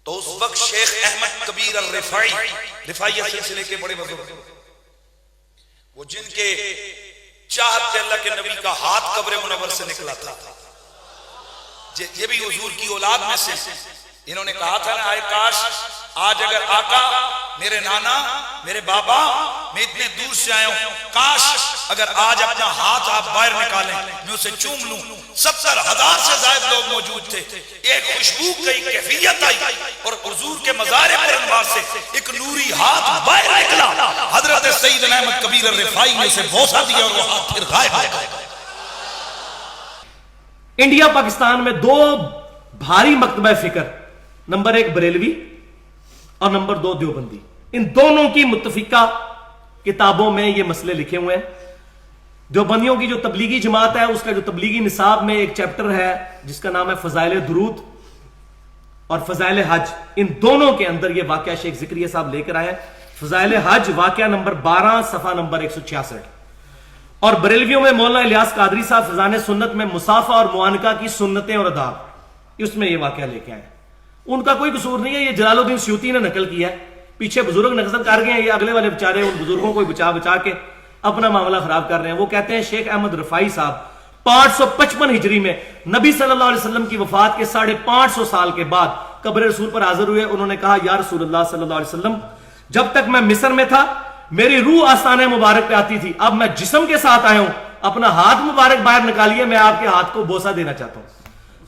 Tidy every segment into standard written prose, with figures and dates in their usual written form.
تو اس وقت شیخ احمد کبیر الرفاعی، رفاعیت سلسلے کے بڑے بزرگ، وہ جن کے چاہت سے اللہ کے نبی کا ہاتھ قبر منور سے نکلا تھا، یہ بھی حضور کی اولاد میں سے، انہوں نے کہا تھا نا، آئے کاش آج اگر آقا، میرے نانا، میرے بابا، میں اتنے دور سے آیا ہوں، کاش اگر آج اپنا ہاتھ آپ باہر نکالیں میں اسے چوم لوں۔ 70,000 سے زائد لوگ موجود تھے، ایک خوشبو کی کیفیت آئی اور حضور کے مزار پر انوار سے ایک نوری ہاتھ باہر نکلا، حضرت سیدنا احمد کبیر الرفاعی نے اسے بوسہ دیا اور وہ ہاتھ پھر غائب ہو گیا۔ انڈیا پاکستان میں دو بھاری مکتبہ فکر، نمبر 1 بریلوی اور نمبر 2 دیوبندی، ان دونوں کی متفقہ کتابوں میں یہ مسئلے لکھے ہوئے ہیں۔ دیوبندیوں کی جو تبلیغی جماعت ہے، اس کا جو تبلیغی نصاب میں ایک چیپٹر ہے جس کا نام ہے فضائل درود اور فضائل حج، ان دونوں کے اندر یہ واقعہ شیخ زکریا صاحب لے کر آئے ہیں۔ فضائل حج واقعہ نمبر 12 صفحہ نمبر 166، اور بریلویوں میں مولانا الیاس قادری صاحب فضائل سنت میں مصافحہ اور معانقہ کی سنتیں اور آداب، اس میں یہ واقعہ لے کے آئے ہیں۔ ان کا کوئی قصور نہیں ہے، یہ جلال الدین سیوطی نے نقل کیا ہے، پیچھے بزرگ نقل کر گئے ہیں، یہ اگلے والے بیچارے ان بزرگوں کو بچا کے اپنا معاملہ خراب کر رہے ہیں۔ وہ کہتے ہیں شیخ احمد رفاعی صاحب 555 ہجری میں نبی صلی اللہ علیہ وسلم کی وفات کے 550 سال کے بعد قبر رسول پر حاضر ہوئے۔ انہوں نے کہا یا رسول اللہ صلی اللہ علیہ وسلم، جب تک میں مصر میں تھا میری روح آستانہ مبارک پہ آتی تھی، اب میں جسم کے ساتھ آیا ہوں، اپنا ہاتھ مبارک باہر نکالیے، میں آپ کے ہاتھ کو بوسہ دینا چاہتا ہوں۔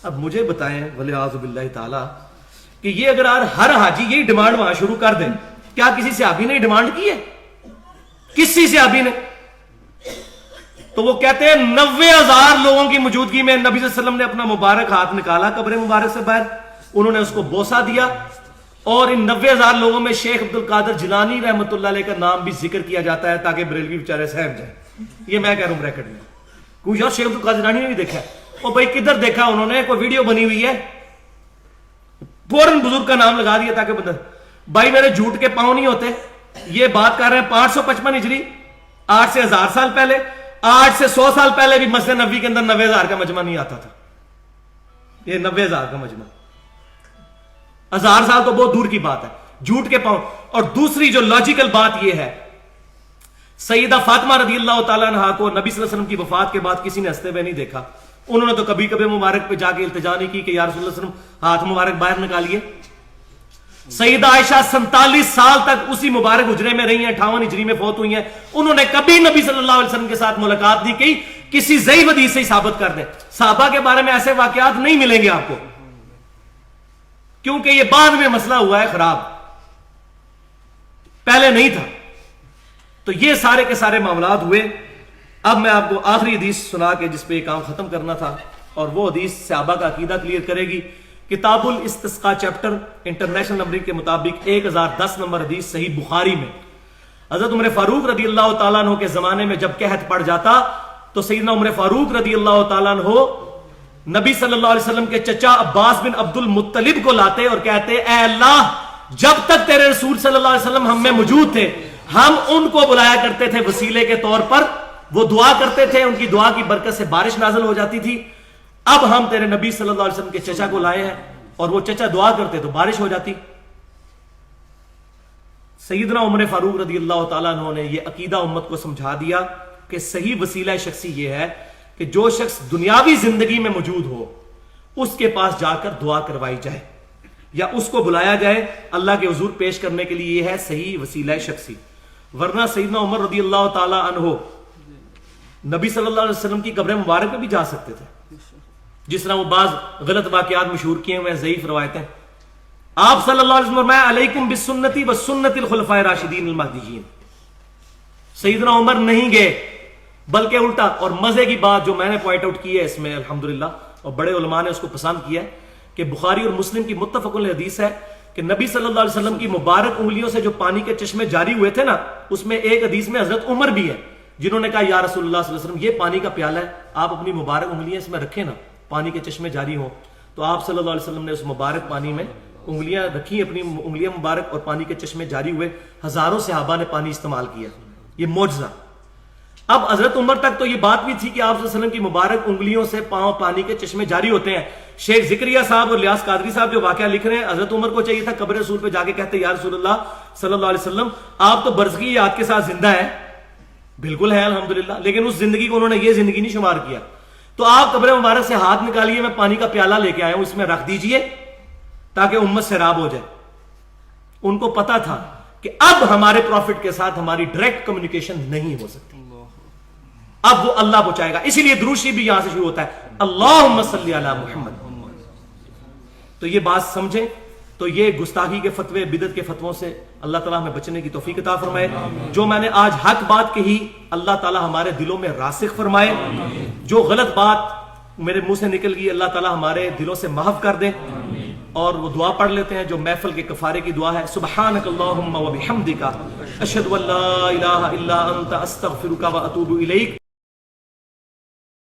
اب مجھے بتائیں ولیعوذ باللہ تعالی کہ یہ اگر ہر حاجی یہی ڈیمانڈ وہاں شروع کر دیں، کیا کسی صحابی نے ڈیمانڈ کی ہے؟ کسی صحابی نے؟ تو وہ کہتے ہیں 90,000 لوگوں کی موجودگی میں نبی صلی اللہ علیہ وسلم نے اپنا مبارک ہاتھ نکالا قبر مبارک سے باہر، انہوں نے اس کو بوسہ دیا، اور ان 90,000 لوگوں میں شیخ عبد القادر جیلانی رحمۃ اللہ علیہ کا نام بھی ذکر کیا جاتا ہے تاکہ بریلوی بیچارے سہم جائیں۔ یہ میں کہہ رہا ہوں بریکٹ میں، کوئی یار شیخ عبد القادر جیلانی نے نہیں دیکھا، وہ بھائی کدھر دیکھا انہوں نے؟ کوئی ویڈیو بنی ہوئی ہے، فوراً بزرگ کا نام لگا دیا تاکہ بندہ، بھائی میرے جھوٹ کے پاؤں نہیں ہوتے۔ یہ بات کر رہے ہیں 555 ہجری، 8 سے 1000 سال پہلے، 8 سے 100 سال پہلے بھی مسجد نبوی کے اندر 90,000 کا مجمع نہیں آتا تھا، یہ 90,000 کا مجمع، 1000 سال تو بہت دور کی بات ہے، جھوٹ کے پاؤں۔ اور دوسری جو لاجیکل بات یہ ہے، سیدہ فاطمہ رضی اللہ تعالیٰ عنہا کو نبی صلی اللہ علیہ وسلم کی وفات کے بعد کسی نے ہنستے ہوئے نہیں دیکھا، انہوں نے تو کبھی کبھی مبارک پہ جا کے التجا نہیں کی کہ یا رسول اللہ صلی اللہ علیہ وسلم ہاتھ مبارک باہر نکالیے۔ سیدہ عائشہ 47 سال تک اسی مبارک حجرے میں رہی ہیں، 58 ہجری میں فوت ہوئی ہیں، انہوں نے کبھی نبی صلی اللہ علیہ وسلم کے ساتھ ملاقات نہیں کی۔ کسی ضعیف حدیث سے ہی ثابت کر دیں، صحابہ کے بارے میں ایسے واقعات نہیں ملیں گے آپ کو، کیونکہ یہ بعد میں مسئلہ ہوا ہے خراب، پہلے نہیں تھا۔ تو یہ سارے کے سارے معاملات ہوئے۔ اب میں آپ کو آخری حدیث سنا کے جس پہ یہ کام ختم کرنا تھا، اور وہ حدیث صحابہ کا عقیدہ کلیئر کرے گی۔ کتاب الاستسقاء چیپٹر انٹرنیشنل نمبرنگ کے مطابق 1010 نمبر حدیث صحیح بخاری میں، حضرت عمر فاروق رضی اللہ تعالیٰ عنہ کے زمانے میں جب قحط پڑ جاتا تو سیدنا عمر فاروق رضی اللہ تعالیٰ عنہ نبی صلی اللہ علیہ وسلم کے چچا عباس بن عبد المطلب کو لاتے اور کہتے اے اللہ، جب تک تیرے رسول صلی اللہ علیہ وسلم ہم میں موجود تھے ہم ان کو بلایا کرتے تھے وسیلے کے طور پر، وہ دعا کرتے تھے، ان کی دعا کی برکت سے بارش نازل ہو جاتی تھی، اب ہم تیرے نبی صلی اللہ علیہ وسلم کے چچا کو لائے ہیں اور وہ چچا دعا کرتے تو بارش ہو جاتی۔ سیدنا عمر فاروق رضی اللہ تعالیٰ عنہ نے یہ عقیدہ امت کو سمجھا دیا کہ صحیح وسیلہ شخصی یہ ہے کہ جو شخص دنیاوی زندگی میں موجود ہو اس کے پاس جا کر دعا کروائی جائے یا اس کو بلایا جائے اللہ کے حضور پیش کرنے کے لیے، یہ ہے صحیح وسیلہ شخصی۔ ورنہ سیدنا عمر رضی اللہ تعالیٰ عنہ نبی صلی اللہ علیہ وسلم کی قبر مبارک پہ بھی جا سکتے تھے، جس طرح وہ بعض غلط واقعات مشہور کیے ہوئے ضعیف روایتیں۔ آپ صلی اللہ علیہ وسلم فرمایا علیکم بسنتی و سنت الخلفاء الراشدین المہدیین۔ سیدنا عمر نہیں گئے بلکہ الٹا، اور مزے کی بات جو میں نے پوائنٹ آؤٹ کی ہے اس میں الحمدللہ، اور بڑے علماء نے اس کو پسند کیا ہے، کہ بخاری اور مسلم کی متفق علیہ حدیث ہے کہ نبی صلی اللہ علیہ وسلم کی مبارک انگلیوں سے جو پانی کے چشمے جاری ہوئے تھے نا، اس میں ایک حدیث میں حضرت عمر بھی ہے جنہوں نے کہا یا رسول اللہ صلی اللہ علیہ وسلم یہ پانی کا پیالہ ہے، آپ اپنی مبارک انگلیاں اس میں رکھیں نا، پانی کے چشمے جاری ہوں۔ تو آپ صلی اللہ علیہ وسلم نے اس مبارک پانی میں انگلیاں رکھی، اپنی انگلیاں مبارک، اور پانی کے چشمے جاری ہوئے، ہزاروں صحابہ نے پانی استعمال کیا، یہ معجزہ۔ اب حضرت عمر تک تو یہ بات بھی تھی کہ آپ صلی اللہ علیہ وسلم کی مبارک انگلیوں سے پانی کے چشمے جاری ہوتے ہیں، شیخ ذکریہ صاحب اور الیاس قادری صاحب جو واقعہ لکھ رہے ہیں، حضرت عمر کو چاہیے تھا قبر رسول پہ جا کے کہتے یا رسول اللہ صلی اللہ علیہ وسلم آپ تو برزخی یاد کے ساتھ زندہ ہیں. بالکل ہے الحمدللہ، لیکن اس زندگی کو انہوں نے یہ زندگی نہیں شمار کیا. تو آپ قبر مبارک سے ہاتھ نکالیے، میں پانی کا پیالہ لے کے آیا ہوں، اس میں رکھ دیجئے تاکہ امت سیراب ہو جائے. ان کو پتا تھا کہ اب ہمارے پروفٹ کے ساتھ ہماری ڈائریکٹ کمیونیکیشن نہیں ہو سکتی، اب وہ اللہ بچائے گا. اسی لیے درود شریف بھی یہاں سے شروع ہوتا ہے، اللہم صلی علی محمد. تو یہ بات سمجھیں. تو یہ گستاخی کے فتوے، بدعت کے فتووں سے اللہ تعالیٰ ہمیں بچنے کی توفیق عطا فرمائے. جو میں نے آج حق بات کہی، اللہ تعالیٰ ہمارے دلوں میں راسخ فرمائے. جو غلط بات میرے منہ سے نکل گئی، اللہ تعالیٰ ہمارے دلوں سے محو کر دے. اور وہ دعا پڑھ لیتے ہیں جو محفل کے کفارے کی دعا ہے. سبحانک اللہم و بحمدک، اشہد ان لا الہ الا انت، استغفرک و اتوب الیک.